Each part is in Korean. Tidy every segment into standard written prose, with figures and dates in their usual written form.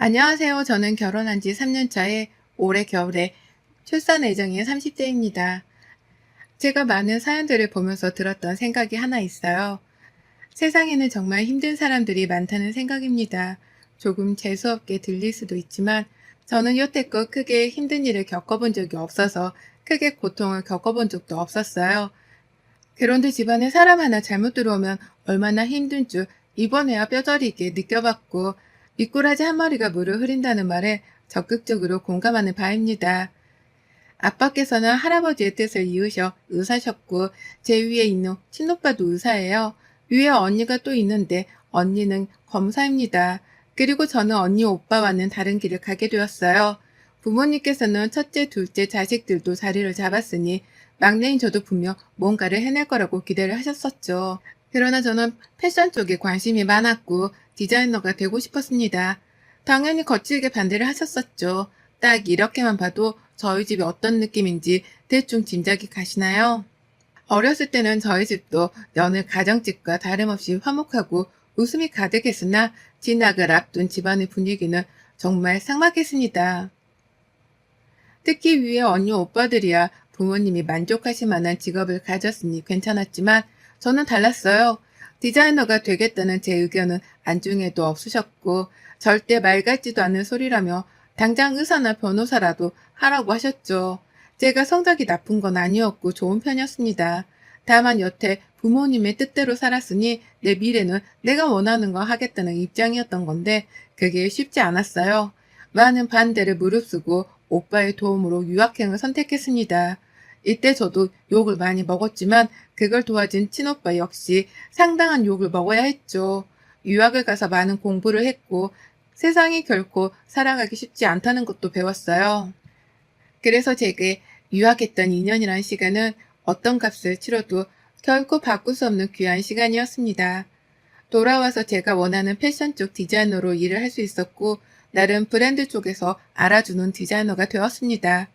안녕하세요. 저는 결혼한 지 3년 차에 올해 겨울에 출산 예정인 30대입니다. 제가 많은 사연들을 보면서 들었던 생각이 하나 있어요. 세상에는 정말 힘든 사람들이 많다는 생각입니다. 조금 재수없게 들릴 수도 있지만 저는 여태껏 크게 힘든 일을 겪어본 적이 없어서 크게 고통을 겪어본 적도 없었어요. 그런데 집안에 사람 하나 잘못 들어오면 얼마나 힘든 줄 이번에야 뼈저리게 느껴봤고, 미꾸라지 한 마리가 물을 흐린다는 말에 적극적으로 공감하는 바입니다. 아빠께서는 할아버지의 뜻을 이으셔 의사셨고, 제 위에 있는 친오빠도 의사예요. 위에 언니가 또 있는데 언니는 검사입니다. 그리고 저는 언니 오빠와는 다른 길을 가게 되었어요. 부모님께서는 첫째, 둘째 자식들도 자리를 잡았으니 막내인 저도 분명 뭔가를 해낼 거라고 기대를 하셨었죠. 그러나 저는 패션 쪽에 관심이 많았고 디자이너가 되고 싶었습니다. 당연히 거칠게 반대를 하셨었죠. 딱 이렇게만 봐도 저희 집이 어떤 느낌인지 대충 짐작이 가시나요? 어렸을 때는 저희 집도 여느 가정집과 다름없이 화목하고 웃음이 가득했으나 진학을 앞둔 집안의 분위기는 정말 삭막했습니다. 특히 위에 언니 오빠들이야 부모님이 만족하실 만한 직업을 가졌으니 괜찮았지만 저는 달랐어요. 디자이너가 되겠다는 제 의견은 안중에도 없으셨고 절대 말 같지도 않은 소리라며 당장 의사나 변호사라도 하라고 하셨죠. 제가 성적이 나쁜 건 아니었고 좋은 편이었습니다. 다만 여태 부모님의 뜻대로 살았으니 내 미래는 내가 원하는 거 하겠다는 입장이었던 건데 그게 쉽지 않았어요. 많은 반대를 무릅쓰고 오빠의 도움으로 유학행을 선택했습니다. 이때 저도 욕을 많이 먹었지만 그걸 도와준 친오빠 역시 상당한 욕을 먹어야 했죠. 유학을 가서 많은 공부를 했고 세상이 결코 살아가기 쉽지 않다는 것도 배웠어요. 그래서 제게 유학했던 2년이라는 시간은 어떤 값을 치러도 결코 바꿀 수 없는 귀한 시간이었습니다. 돌아와서 제가 원하는 패션 쪽 디자이너로 일을 할 수 있었고 나름 브랜드 쪽에서 알아주는 디자이너가 되었습니다.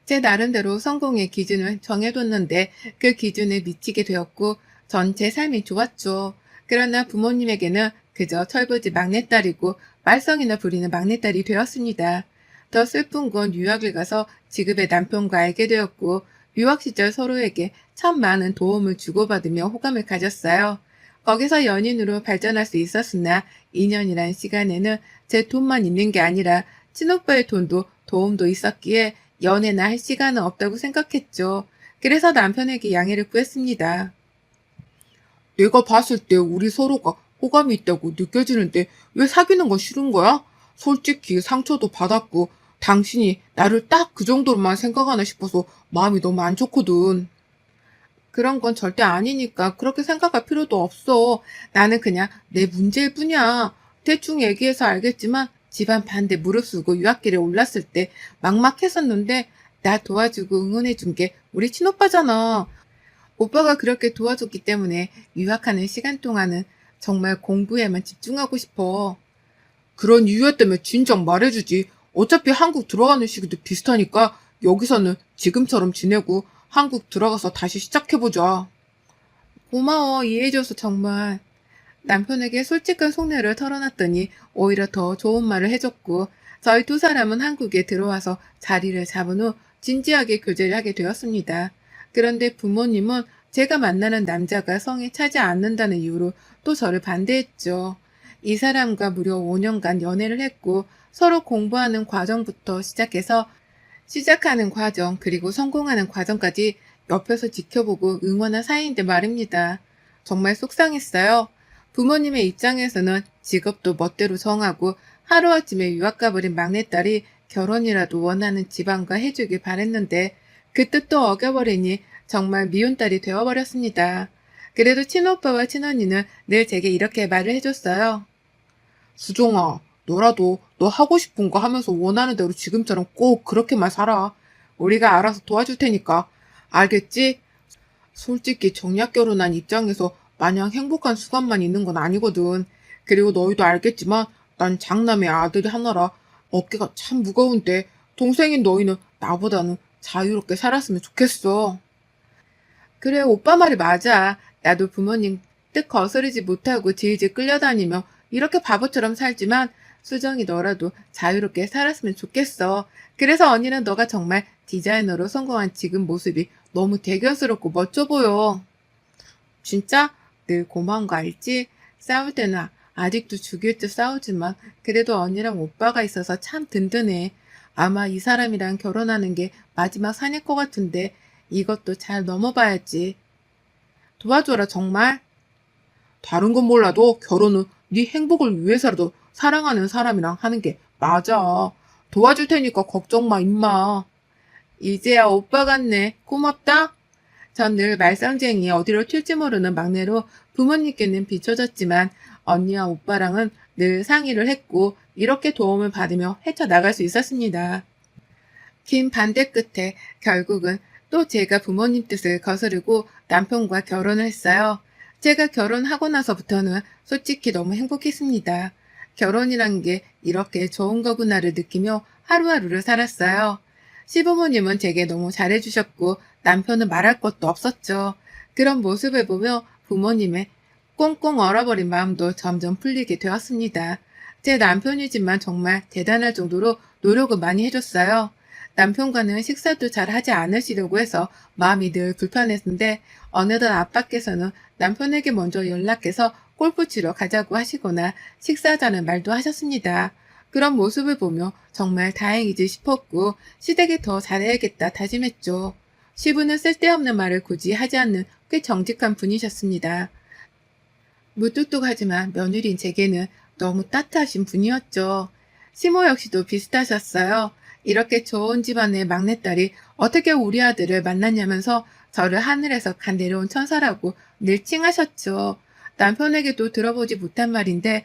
제 나름대로 성공의 기준을 정해뒀는데 그 기준에 미치게 되었고 전체 삶이 좋았죠. 그러나 부모님에게는 그저 철부지 막내딸이고 말썽이나 부리는 막내딸이 되었습니다. 더 슬픈 건 유학을 가서 지금의 남편과 알게 되었고 유학 시절 서로에게 참 많은 도움을 주고받으며 호감을 가졌어요. 거기서 연인으로 발전할 수 있었으나 2년이란 시간에는 제 돈만 있는 게 아니라 친오빠의 돈도 도움도 있었기에 연애나 할 시간은 없다고 생각했죠. 그래서 남편에게 양해를 구했습니다. 내가 봤을 때 우리 서로가 호감이 있다고 느껴지는데 왜 사귀는 건 싫은 거야? 솔직히 상처도 받았고 당신이 나를 딱 그 정도로만 생각하나 싶어서 마음이 너무 안 좋거든. 그런 건 절대 아니니까 그렇게 생각할 필요도 없어. 나는 그냥 내 문제일 뿐이야. 대충 얘기해서 알겠지만 집안 반대 무릅쓰고 유학길에 올랐을 때 막막했었는데 나 도와주고 응원해준 게 우리 친오빠잖아. 오빠가 그렇게 도와줬기 때문에 유학하는 시간 동안은 정말 공부에만 집중하고 싶어. 그런 이유였다면 진작 말해주지. 어차피 한국 들어가는 시기도 비슷하니까 여기서는 지금처럼 지내고 한국 들어가서 다시 시작해보자. 고마워, 이해해줘서 정말. 남편에게 솔직한 속내를 털어놨더니 오히려 더 좋은 말을 해줬고 저희 두 사람은 한국에 들어와서 자리를 잡은 후 진지하게 교제를 하게 되었습니다. 그런데 부모님은 제가 만나는 남자가 성에 차지 않는다는 이유로 또 저를 반대했죠. 이 사람과 무려 5년간 연애를 했고 서로 공부하는 과정부터 시작해서 시작하는 과정 그리고 성공하는 과정까지 옆에서 지켜보고 응원한 사이인데 말입니다. 정말 속상했어요. 부모님의 입장에서는 직업도 멋대로 정하고 하루아침에 유학 가버린 막내딸이 결혼이라도 원하는 집안과 해주길 바랬는데 그 뜻도 어겨버리니 정말 미운 딸이 되어버렸습니다. 그래도 친오빠와 친언니는 늘 제게 이렇게 말을 해줬어요. 수정아, 너라도 너 하고 싶은 거 하면서 원하는 대로 지금처럼 꼭 그렇게만 살아. 우리가 알아서 도와줄 테니까. 알겠지? 솔직히 정략 결혼한 입장에서 마냥 행복한 수간만 있는 건 아니거든. 그리고 너희도 알겠지만 난 장남의 아들이 하나라 어깨가 참 무거운데 동생인 너희는 나보다는 자유롭게 살았으면 좋겠어. 그래, 오빠 말이 맞아. 나도 부모님 뜻 거스르지 못하고 질질 끌려다니며 이렇게 바보처럼 살지만 수정이 너라도 자유롭게 살았으면 좋겠어. 그래서 언니는 너가 정말 디자이너로 성공한 지금 모습이 너무 대견스럽고 멋져 보여. 진짜? 늘 고마운 거 알지? 싸울 때는 아직도 죽일 듯 싸우지만 그래도 언니랑 오빠가 있어서 참 든든해. 아마 이 사람이랑 결혼하는 게 마지막 산일 것 같은데 이것도 잘 넘어봐야지. 도와줘라 정말. 다른 건 몰라도 결혼은 네 행복을 위해서라도 사랑하는 사람이랑 하는 게 맞아. 도와줄 테니까 걱정 마, 임마. 이제야 오빠 같네. 고맙다. 전 늘 말썽쟁이 어디로 튈지 모르는 막내로 부모님께는 비춰졌지만 언니와 오빠랑은 늘 상의를 했고 이렇게 도움을 받으며 헤쳐나갈 수 있었습니다. 긴 반대 끝에 결국은 또 제가 부모님 뜻을 거스르고 남편과 결혼을 했어요. 제가 결혼하고 나서부터는 솔직히 너무 행복했습니다. 결혼이란 게 이렇게 좋은 거구나를 느끼며 하루하루를 살았어요. 시부모님은 제게 너무 잘해주셨고 남편은 말할 것도 없었죠. 그런 모습을 보며 부모님의 꽁꽁 얼어버린 마음도 점점 풀리게 되었습니다. 제 남편이지만 정말 대단할 정도로 노력을 많이 해줬어요. 남편과는 식사도 잘 하지 않으시려고 해서 마음이 늘 불편했는데 어느덧 아빠께서는 남편에게 먼저 연락해서 골프 치러 가자고 하시거나 식사하자는 말도 하셨습니다. 그런 모습을 보며 정말 다행이지 싶었고 시댁이 더 잘해야겠다 다짐했죠. 시부는 쓸데없는 말을 굳이 하지 않는 꽤 정직한 분이셨습니다. 무뚝뚝하지만 며느리인 제게는 너무 따뜻하신 분이었죠. 시모 역시도 비슷하셨어요. 이렇게 좋은 집안의 막내딸이 어떻게 우리 아들을 만났냐면서 저를 하늘에서 간 내려온 천사라고 늘 칭하셨죠. 남편에게도 들어보지 못한 말인데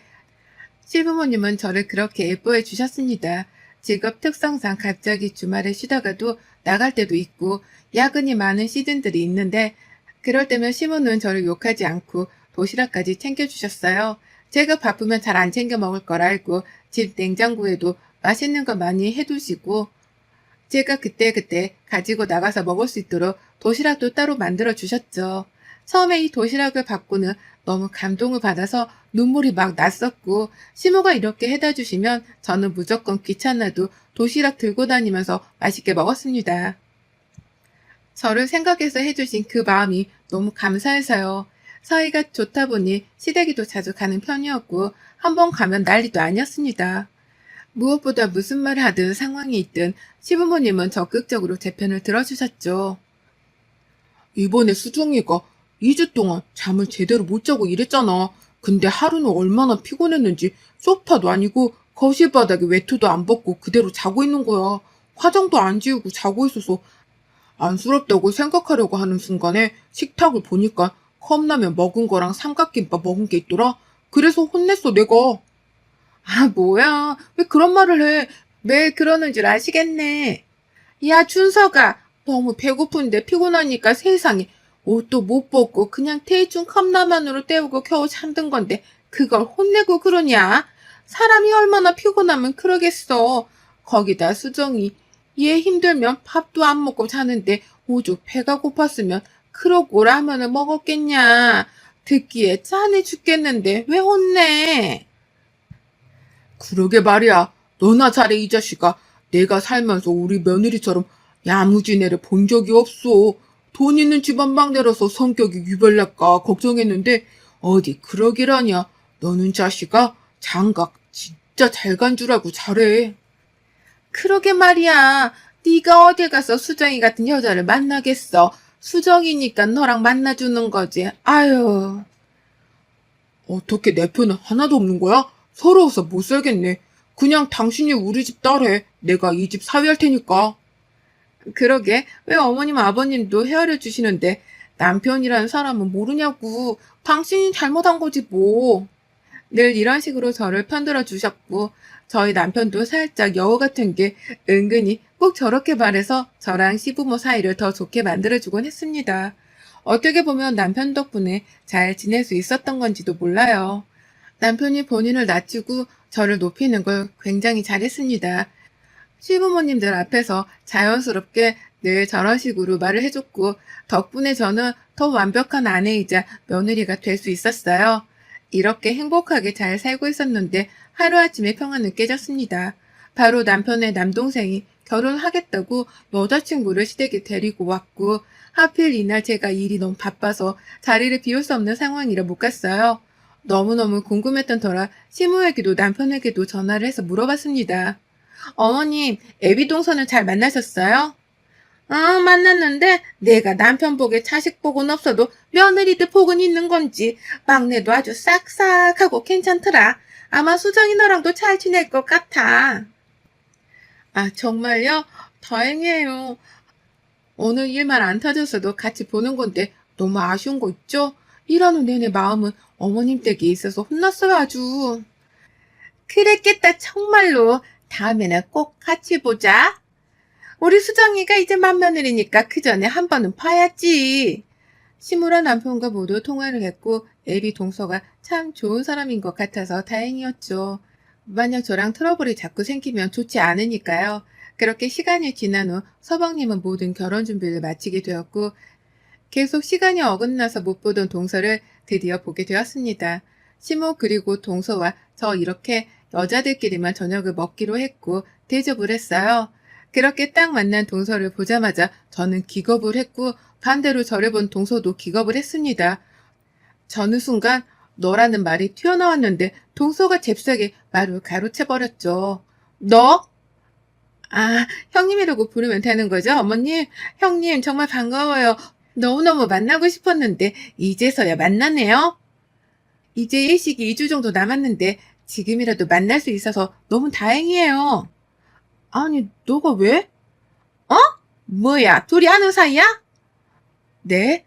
시부모님은 저를 그렇게 예뻐해 주셨습니다. 직업 특성상 갑자기 주말에 쉬다가도 나갈 때도 있고 야근이 많은 시즌들이 있는데 그럴 때면 시모는 저를 욕하지 않고 도시락까지 챙겨주셨어요. 제가 바쁘면 잘 안 챙겨 먹을 걸 알고 집 냉장고에도 맛있는 거 많이 해두시고 제가 그때그때 가지고 나가서 먹을 수 있도록 도시락도 따로 만들어 주셨죠. 처음에 이 도시락을 받고는 너무 감동을 받아서 눈물이 막 났었고 시모가 이렇게 해다 주시면 저는 무조건 귀찮아도 도시락 들고 다니면서 맛있게 먹었습니다. 저를 생각해서 해주신 그 마음이 너무 감사해서요. 사이가 좋다 보니 시댁에도 자주 가는 편이었고 한 번 가면 난리도 아니었습니다. 무엇보다 무슨 말을 하든 상황이 있든 시부모님은 적극적으로 제 편을 들어주셨죠. 이번에 수정이가 2주 동안 잠을 제대로 못 자고 이랬잖아. 근데 하루는 얼마나 피곤했는지 소파도 아니고 거실 바닥에 외투도 안 벗고 그대로 자고 있는 거야. 화장도 안 지우고 자고 있어서 안쓰럽다고 생각하려고 하는 순간에 식탁을 보니까 컵라면 먹은 거랑 삼각김밥 먹은 게 있더라. 그래서 혼냈어, 내가. 아, 뭐야. 왜 그런 말을 해. 매일 그러는 줄 아시겠네. 야, 준서가. 너무 배고픈데 피곤하니까 세상에 옷도 못 벗고 그냥 대충 컵라면으로 때우고 겨우 잠든 건데 그걸 혼내고 그러냐? 사람이 얼마나 피곤하면 그러겠어. 거기다 수정이 얘 힘들면 밥도 안 먹고 자는데 오죽 배가 고팠으면 그러고 라면을 먹었겠냐. 듣기에 짠해 죽겠는데 왜 혼내? 그러게 말이야. 너나 잘해, 이 자식아. 내가 살면서 우리 며느리처럼 야무진 애를 본 적이 없어. 돈 있는 집안 막내라서 성격이 유별날까 걱정했는데 어디 그러기라냐. 너는 자식아 장각 진짜 잘 간 줄 알고 잘해. 그러게 말이야. 네가 어딜 가서 수정이 같은 여자를 만나겠어. 수정이니까 너랑 만나주는 거지. 아유. 어떻게 내 편은 하나도 없는 거야? 서러워서 못 살겠네. 그냥 당신이 우리 집 딸해. 내가 이 집 사위할 테니까. 그러게 왜 어머님 아버님도 헤아려 주시는데 남편이라는 사람은 모르냐고. 당신이 잘못한 거지 뭐. 늘 이런 식으로 저를 편들어 주셨고 저희 남편도 살짝 여우 같은 게 은근히 꼭 저렇게 말해서 저랑 시부모 사이를 더 좋게 만들어주곤 했습니다. 어떻게 보면 남편 덕분에 잘 지낼 수 있었던 건지도 몰라요. 남편이 본인을 낮추고 저를 높이는 걸 굉장히 잘했습니다. 시부모님들 앞에서 자연스럽게 늘 저런 식으로 말을 해줬고 덕분에 저는 더 완벽한 아내이자 며느리가 될 수 있었어요. 이렇게 행복하게 잘 살고 있었는데 하루아침에 평화는 깨졌습니다. 바로 남편의 남동생이 결혼하겠다고 여자친구를 시댁에 데리고 왔고, 하필 이날 제가 일이 너무 바빠서 자리를 비울 수 없는 상황이라 못 갔어요. 너무너무 궁금했던 터라 시모에게도 남편에게도 전화를 해서 물어봤습니다. 어머님, 애비 동서는 잘 만나셨어요? 만났는데 내가 남편 복에 자식 복은 없어도 며느리들 복은 있는 건지 막내도 아주 싹싹하고 괜찮더라. 아마 수정이 너랑도 잘 지낼 것 같아. 아, 정말요? 다행이에요. 오늘 일만 안 터졌어도 같이 보는 건데 너무 아쉬운 거 있죠? 일하는 내내 마음은 어머님 댁에 있어서 혼났어요, 아주. 그랬겠다, 정말로. 다음에는 꼭 같이 보자. 우리 수정이가 이제 맏며느리니까 그 전에 한 번은 봐야지. 시무라 남편과 모두 통화를 했고 애비 동서가 참 좋은 사람인 것 같아서 다행이었죠. 만약 저랑 트러블이 자꾸 생기면 좋지 않으니까요. 그렇게 시간이 지난 후 서방님은 모든 결혼 준비를 마치게 되었고 계속 시간이 어긋나서 못 보던 동서를 드디어 보게 되었습니다. 시모 그리고 동서와 저 이렇게 여자들끼리만 저녁을 먹기로 했고 대접을 했어요. 그렇게 딱 만난 동서를 보자마자 저는 기겁을 했고 반대로 저를 본 동서도 기겁을 했습니다. 저는 순간 너라는 말이 튀어나왔는데 동서가 잽싸게 말을 가로채버렸죠. 너? 아, 형님이라고 부르면 되는 거죠, 어머님? 형님 정말 반가워요. 너무너무 만나고 싶었는데 이제서야 만나네요. 이제 일식이 2주 정도 남았는데 지금이라도 만날 수 있어서 너무 다행이에요. 아니, 너가 왜? 어? 뭐야, 둘이 아는 사이야? 네?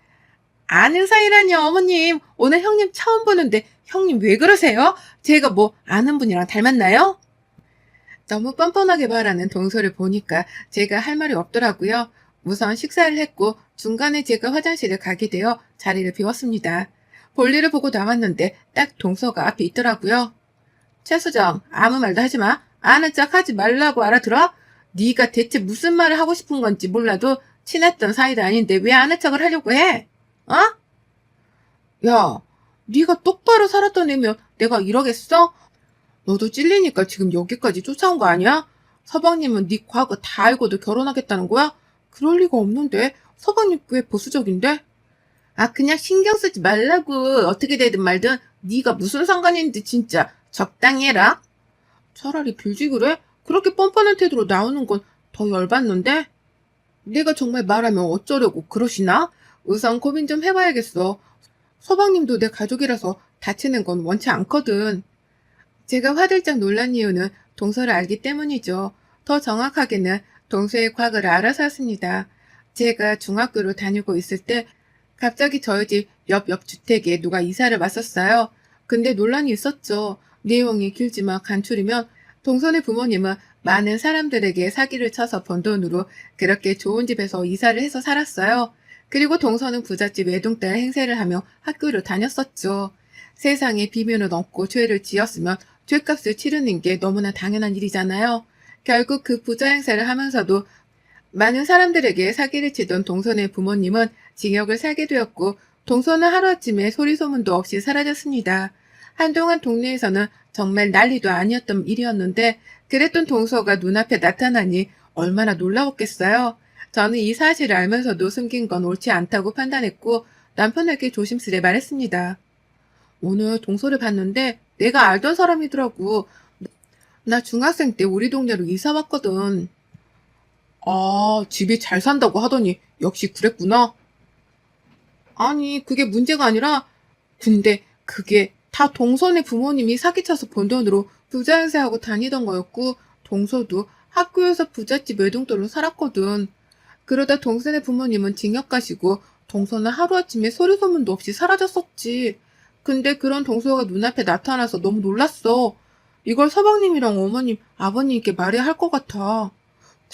아는 사이라뇨, 어머님. 오늘 형님 처음 보는데 형님 왜 그러세요? 제가 뭐 아는 분이랑 닮았나요? 너무 뻔뻔하게 말하는 동서를 보니까 제가 할 말이 없더라고요. 우선 식사를 했고 중간에 제가 화장실을 가게 되어 자리를 비웠습니다. 볼일을 보고 나왔는데 딱 동서가 앞에 있더라고요. 최수정, 아무 말도 하지 마. 아는 척 하지 말라고 알아들어? 네가 대체 무슨 말을 하고 싶은 건지 몰라도 친했던 사이도 아닌데 왜 아는 척을 하려고 해? 어? 야, 네가 똑바로 살았던 애면 내가 이러겠어? 너도 찔리니까 지금 여기까지 쫓아온 거 아니야? 서방님은 네 과거 다 알고도 결혼하겠다는 거야? 그럴 리가 없는데. 서방님 꽤 보수적인데? 아, 그냥 신경 쓰지 말라고. 어떻게 되든 말든 네가 무슨 상관인지 진짜 적당히 해라. 차라리 빌지 그래? 그렇게 뻔뻔한 태도로 나오는 건 더 열받는데? 내가 정말 말하면 어쩌려고 그러시나? 우선 고민 좀 해봐야겠어. 서방님도 내 가족이라서 다치는 건 원치 않거든. 제가 화들짝 놀란 이유는 동서를 알기 때문이죠. 더 정확하게는 동서의 과거를 알아서였습니다. 제가 중학교를 다니고 있을 때 갑자기 저희 집 옆 주택에 누가 이사를 왔었어요. 근데 논란이 있었죠. 내용이 길지만 간추리면 동선의 부모님은 많은 사람들에게 사기를 쳐서 번 돈으로 그렇게 좋은 집에서 이사를 해서 살았어요. 그리고 동서는 부잣집 외동딸 행세를 하며 학교를 다녔었죠. 세상에 비밀은 없고 죄를 지었으면 죄값을 치르는 게 너무나 당연한 일이잖아요. 결국 그 부자 행세를 하면서도 많은 사람들에게 사기를 치던 동선의 부모님은 징역을 살게 되었고 동선은 하루아침에 소리소문도 없이 사라졌습니다. 한동안 동네에서는 정말 난리도 아니었던 일이었는데 그랬던 동서가 눈앞에 나타나니 얼마나 놀라웠겠어요. 저는 이 사실을 알면서도 숨긴 건 옳지 않다고 판단했고 남편에게 조심스레 말했습니다. 오늘 동서를 봤는데 내가 알던 사람이더라고. 나 중학생 때 우리 동네로 이사 왔거든. 아, 집이 잘 산다고 하더니 역시 그랬구나. 아니, 그게 문제가 아니라 근데 그게 다 동선의 부모님이 사기쳐서 번 돈으로 부자 행세하고 다니던 거였고 동서도 학교에서 부잣집 외동딸로 살았거든. 그러다 동선의 부모님은 징역 가시고 동서는 하루아침에 소리소문도 없이 사라졌었지. 근데 그런 동서가 눈앞에 나타나서 너무 놀랐어. 이걸 서방님이랑 어머님, 아버님께 말해야 할 것 같아.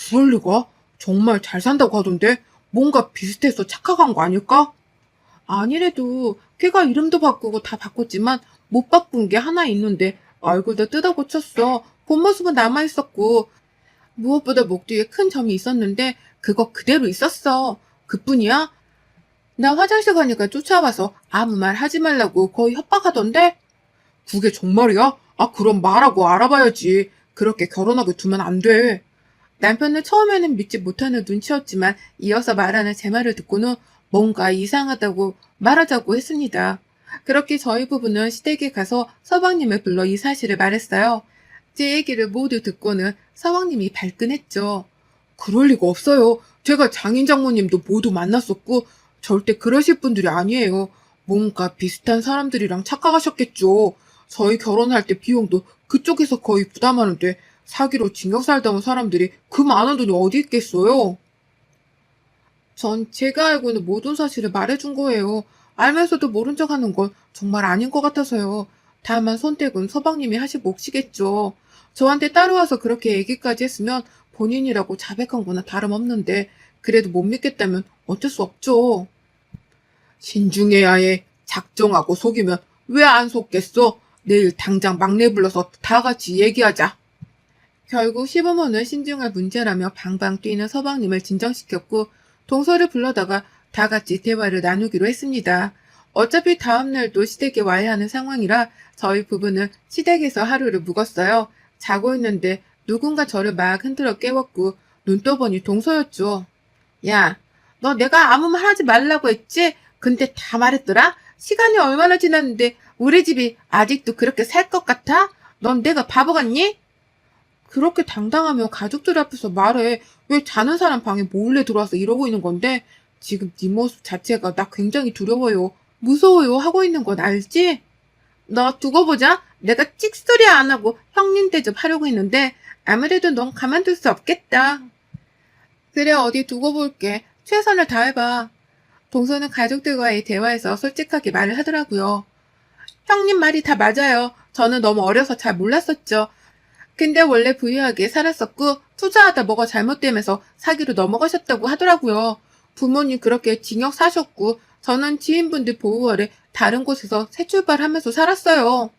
그럴 리가? 정말 잘 산다고 하던데 뭔가 비슷해서 착각한 거 아닐까? 아니래도 걔가 이름도 바꾸고 다 바꿨지만 못 바꾼 게 하나 있는데 얼굴도 뜯어 고쳤어. 본 모습은 남아있었고 무엇보다 목 뒤에 큰 점이 있었는데 그거 그대로 있었어. 그뿐이야? 나 화장실 가니까 쫓아와서 아무 말 하지 말라고 거의 협박하던데? 그게 정말이야? 아, 그럼 말하고 알아봐야지. 그렇게 결혼하게 두면 안 돼. 남편은 처음에는 믿지 못하는 눈치였지만 이어서 말하는 제 말을 듣고는 뭔가 이상하다고 말하자고 했습니다. 그렇게 저희 부부는 시댁에 가서 서방님을 불러 이 사실을 말했어요. 제 얘기를 모두 듣고는 서방님이 발끈했죠. 그럴 리가 없어요. 제가 장인 장모님도 모두 만났었고 절대 그러실 분들이 아니에요. 뭔가 비슷한 사람들이랑 착각하셨겠죠. 저희 결혼할 때 비용도 그쪽에서 거의 부담하는데 사기로 징역 살다 온 사람들이 그 많은 돈이 어디 있겠어요? 전 제가 알고 있는 모든 사실을 말해준 거예요. 알면서도 모른 척 하는 건 정말 아닌 것 같아서요. 다만 선택은 서방님이 하실 몫이겠죠. 저한테 따라와서 그렇게 얘기까지 했으면 본인이라고 자백한 거나 다름없는데 그래도 못 믿겠다면 어쩔 수 없죠. 신중해야 해. 작정하고 속이면 왜 안 속겠어? 내일 당장 막내 불러서 다 같이 얘기하자. 결국 시부모는 신중할 문제라며 방방 뛰는 서방님을 진정시켰고 동서를 불러다가 다 같이 대화를 나누기로 했습니다. 어차피 다음날도 시댁에 와야 하는 상황이라 저희 부부는 시댁에서 하루를 묵었어요. 자고 있는데 누군가 저를 막 흔들어 깨웠고 눈 떠보니 동서였죠. 야, 너 내가 아무 말 하지 말라고 했지? 근데 다 말했더라? 시간이 얼마나 지났는데 우리 집이 아직도 그렇게 살 것 같아? 넌 내가 바보 같니? 그렇게 당당하며 가족들 앞에서 말해. 왜 자는 사람 방에 몰래 들어와서 이러고 있는 건데 지금 네 모습 자체가 나 굉장히 두려워요. 무서워요 하고 있는 건 알지? 너 두고 보자. 내가 찍소리 안 하고 형님 대접하려고 했는데 아무래도 넌 가만둘 수 없겠다. 그래 어디 두고 볼게. 최선을 다해봐. 동서는 가족들과의 대화에서 솔직하게 말을 하더라고요. 형님 말이 다 맞아요. 저는 너무 어려서 잘 몰랐었죠. 근데 원래 부유하게 살았었고 투자하다 뭐가 잘못되면서 사기로 넘어가셨다고 하더라고요. 부모님 그렇게 징역 사셨고 저는 지인분들 보호 아래 다른 곳에서 새 출발하면서 살았어요.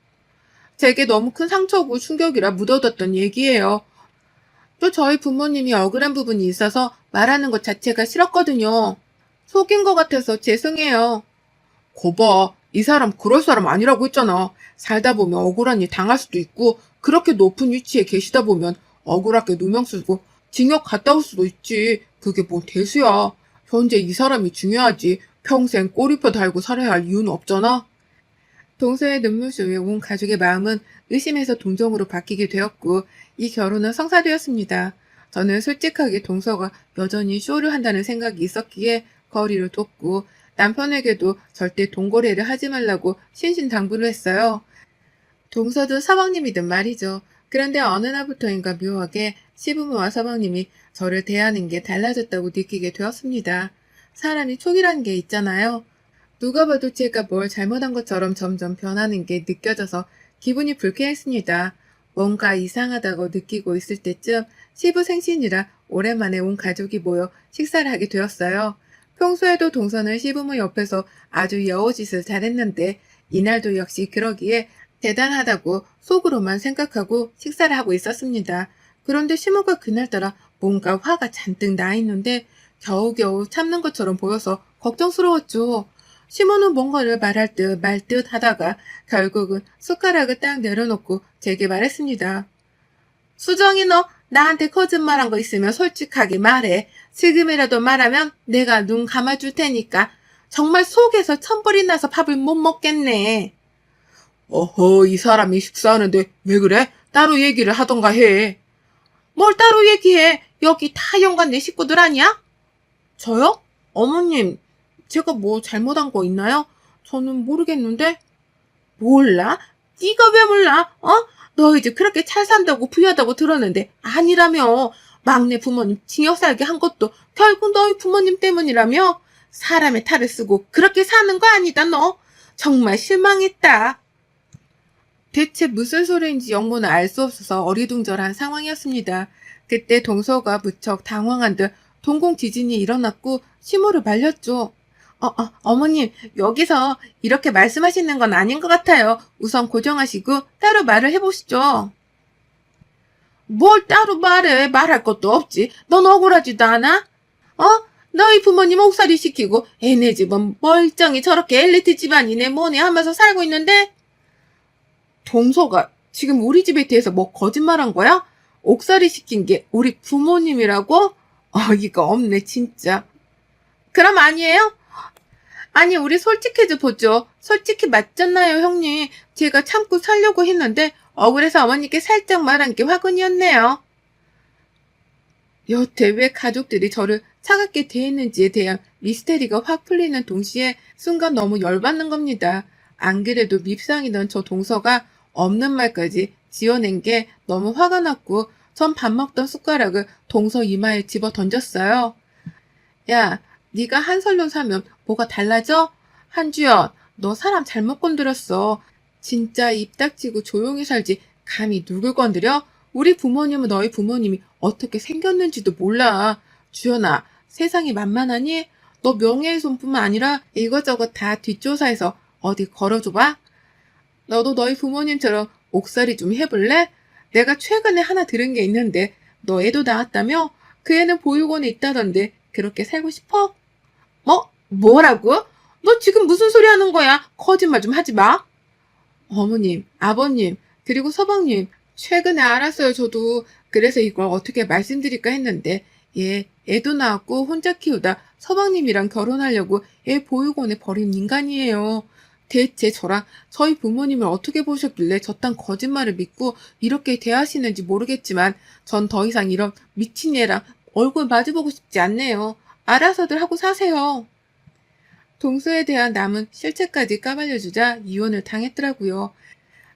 제게 너무 큰 상처고 충격이라 묻어뒀던 얘기예요. 또 저희 부모님이 억울한 부분이 있어서 말하는 것 자체가 싫었거든요. 속인 것 같아서 죄송해요. 거봐, 이 사람 그럴 사람 아니라고 했잖아. 살다 보면 억울한 일 당할 수도 있고 그렇게 높은 위치에 계시다 보면 억울하게 누명 쓰고 징역 갔다 올 수도 있지. 그게 뭔 대수야. 현재 이 사람이 중요하지. 평생 꼬리표 달고 살아야 할 이유는 없잖아. 동서의 눈물쇼에 온 가족의 마음은 의심에서 동정으로 바뀌게 되었고 이 결혼은 성사되었습니다. 저는 솔직하게 동서가 여전히 쇼를 한다는 생각이 있었기에 거리를 뒀고 남편에게도 절대 돈거래를 하지 말라고 신신당부를 했어요. 동서도 서방님이든 말이죠. 그런데 어느 날부터인가 묘하게 시부모와 서방님이 저를 대하는 게 달라졌다고 느끼게 되었습니다. 사람이 촉이라는 게 있잖아요. 누가 봐도 제가 뭘 잘못한 것처럼 점점 변하는 게 느껴져서 기분이 불쾌했습니다. 뭔가 이상하다고 느끼고 있을 때쯤 시부 생신이라 오랜만에 온 가족이 모여 식사를 하게 되었어요. 평소에도 동서는 시부모 옆에서 아주 여우짓을 잘했는데 이날도 역시 그러기에 대단하다고 속으로만 생각하고 식사를 하고 있었습니다. 그런데 시모가 그날따라 뭔가 화가 잔뜩 나 있는데 겨우겨우 참는 것처럼 보여서 걱정스러웠죠. 시모는 뭔가를 말할 듯 말 듯 하다가 결국은 숟가락을 딱 내려놓고 제게 말했습니다. 수정이 너 나한테 거짓말한 거 있으면 솔직하게 말해. 지금이라도 말하면 내가 눈 감아줄 테니까. 정말 속에서 천불이 나서 밥을 못 먹겠네. 어허, 이 사람이 식사하는데 왜 그래? 따로 얘기를 하던가 해. 뭘 따로 얘기해. 여기 다 연관 내 식구들 아니야? 저요? 어머님, 제가 뭐 잘못한 거 있나요? 저는 모르겠는데. 몰라? 네가 왜 몰라? 어? 너희 집 그렇게 잘 산다고 부유하다고 들었는데 아니라며. 막내 부모님 징역 살게 한 것도 결국 너희 부모님 때문이라며. 사람의 탈을 쓰고 그렇게 사는 거 아니다 너. 정말 실망했다. 대체 무슨 소리인지 영문은 알 수 없어서 어리둥절한 상황이었습니다. 그때 동서가 무척 당황한 듯 동공 지진이 일어났고 시모를 말렸죠. 어머님, 여기서 이렇게 말씀하시는 건 아닌 것 같아요. 우선 고정하시고 따로 말을 해보시죠. 뭘 따로 말해? 말할 것도 없지. 넌 억울하지도 않아? 너희 부모님 옥살이 시키고 애네 집은 멀쩡히 저렇게 엘리트 집안이네 뭐네 하면서 살고 있는데? 동서가 지금 우리 집에 대해서 뭐 거짓말한 거야? 옥살이 시킨 게 우리 부모님이라고? 어이가 없네, 진짜. 그럼 아니에요? 아니, 우리 솔직해져 보죠. 솔직히 맞잖아요, 형님. 제가 참고 살려고 했는데 억울해서 어머니께 살짝 말한 게 화근이었네요. 여태 왜 가족들이 저를 차갑게 대했는지에 대한 미스테리가 확 풀리는 동시에 순간 너무 열받는 겁니다. 안 그래도 밉상이던 저 동서가 없는 말까지 지어낸 게 너무 화가 났고 전 밥 먹던 숟가락을 동서 이마에 집어 던졌어요. 야, 네가 한설로 사면 뭐가 달라져? 한주연, 너 사람 잘못 건드렸어. 진짜 입 닥치고 조용히 살지 감히 누굴 건드려? 우리 부모님은 너희 부모님이 어떻게 생겼는지도 몰라. 주연아, 세상이 만만하니? 너 명예훼손뿐만 아니라 이것저것 다 뒷조사해서 어디 걸어줘봐. 너도 너희 부모님처럼 옥살이 좀 해볼래? 내가 최근에 하나 들은 게 있는데 너 애도 낳았다며? 그 애는 보육원에 있다던데 그렇게 살고 싶어? 뭐? 뭐라고? 너 지금 무슨 소리 하는 거야? 거짓말 좀 하지 마. 어머님, 아버님, 그리고 서방님, 최근에 알았어요, 저도. 그래서 이걸 어떻게 말씀드릴까 했는데, 얘, 애도 낳았고 혼자 키우다 서방님이랑 결혼하려고 애 보육원에 버린 인간이에요. 대체 저랑 저희 부모님을 어떻게 보셨길래 저딴 거짓말을 믿고 이렇게 대하시는지 모르겠지만, 전 더 이상 이런 미친 애랑 얼굴 마주보고 싶지 않네요. 알아서들 하고 사세요. 동서에 대한 남은 실체까지 까발려주자 이혼을 당했더라고요.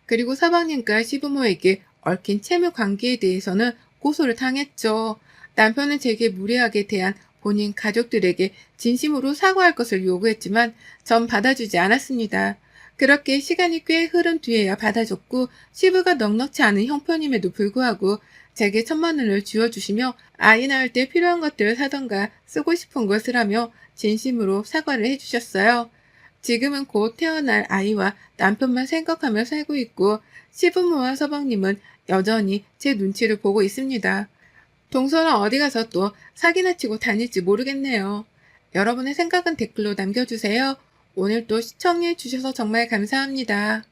그리고 서방님과 시부모에게 얽힌 채무 관계에 대해서는 고소를 당했죠. 남편은 제게 무례하게 대한 본인 가족들에게 진심으로 사과할 것을 요구했지만 전 받아주지 않았습니다. 그렇게 시간이 꽤 흐른 뒤에야 받아줬고 시부가 넉넉지 않은 형편임에도 불구하고 제게 1,000만 원을 쥐어주시며 아이 낳을 때 필요한 것들을 사던가 쓰고 싶은 것을 하며 진심으로 사과를 해주셨어요. 지금은 곧 태어날 아이와 남편만 생각하며 살고 있고 시부모와 서방님은 여전히 제 눈치를 보고 있습니다. 동서는 어디 가서 또 사기나 치고 다닐지 모르겠네요. 여러분의 생각은 댓글로 남겨주세요. 오늘 또 시청해 주셔서 정말 감사합니다.